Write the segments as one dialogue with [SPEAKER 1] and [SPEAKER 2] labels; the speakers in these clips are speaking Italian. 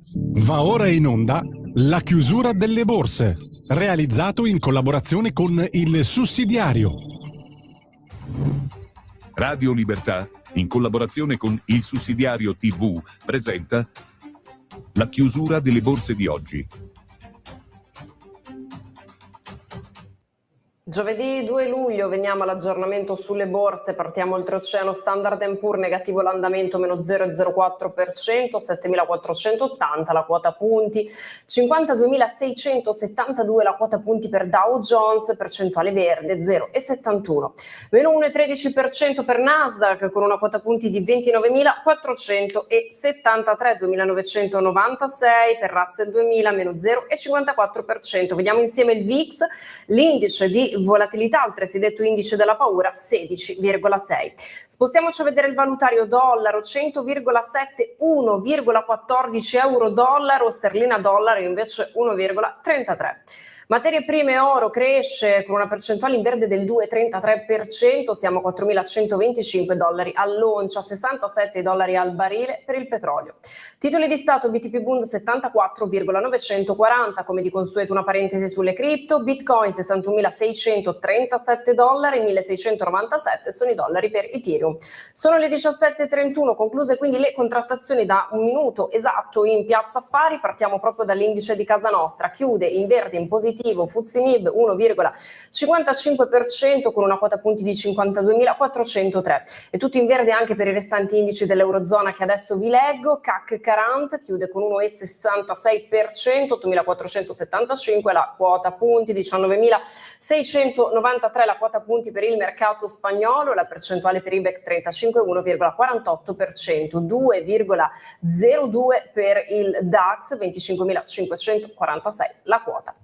[SPEAKER 1] Va ora in onda La chiusura delle borse, realizzato in collaborazione con Il Sussidiario.
[SPEAKER 2] Radio Libertà, in collaborazione con Il Sussidiario TV, presenta La chiusura delle borse di oggi.
[SPEAKER 3] Giovedì 2 luglio veniamo all'aggiornamento sulle borse, partiamo oltreoceano. Standard & Poor's negativo l'andamento, meno 0,04%, 7.480 la quota punti, 52.672 la quota punti per Dow Jones, percentuale verde 0,71, meno 1,13% per Nasdaq con una quota punti di 29.473, 2.996 per Russell 2000, meno 0,54%. Vediamo insieme il VIX, l'indice di volatilità, altresì detto indice della paura, 16,6. Spostiamoci a vedere il valutario dollaro, 100,7, 1,14 euro dollaro, sterlina dollaro invece 1,33. Materie prime, oro cresce con una percentuale in verde del 2,33%, siamo a 4.125 dollari all'oncia, 67 dollari al barile per il petrolio. Titoli di Stato, BTP Bund 74,940, come di consueto una parentesi sulle cripto, Bitcoin 61.637 dollari, 1.697 sono i dollari per Ethereum. Sono le 17.31, concluse quindi le contrattazioni da un minuto esatto in Piazza Affari, partiamo proprio dall'indice di casa nostra, chiude in verde in positivo FTSE MIB 1,55% con una quota punti di 52.403 e tutto in verde anche per i restanti indici dell'Eurozona che adesso vi leggo. CAC 40 chiude con 1,66%, 8.475 la quota punti, 19.693 la quota punti per il mercato spagnolo, la percentuale per Ibex 35 1,48%, 2,02 per il DAX, 25.546 la quota.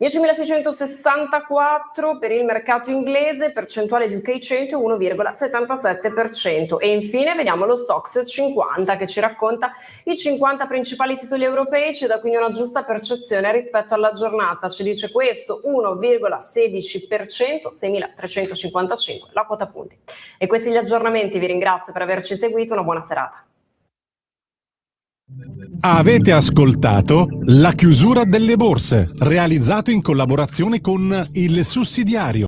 [SPEAKER 3] 10.664 per il mercato inglese, percentuale di UK 100 1,77%. E infine vediamo lo Stoxx 50 che ci racconta i 50 principali titoli europei, ci dà quindi una giusta percezione rispetto alla giornata, ci dice questo 1,16%, 6.355 la quota punti. E questi gli aggiornamenti, vi ringrazio per averci seguito, una buona serata.
[SPEAKER 1] Avete ascoltato La chiusura delle borse, realizzato in collaborazione con Il Sussidiario.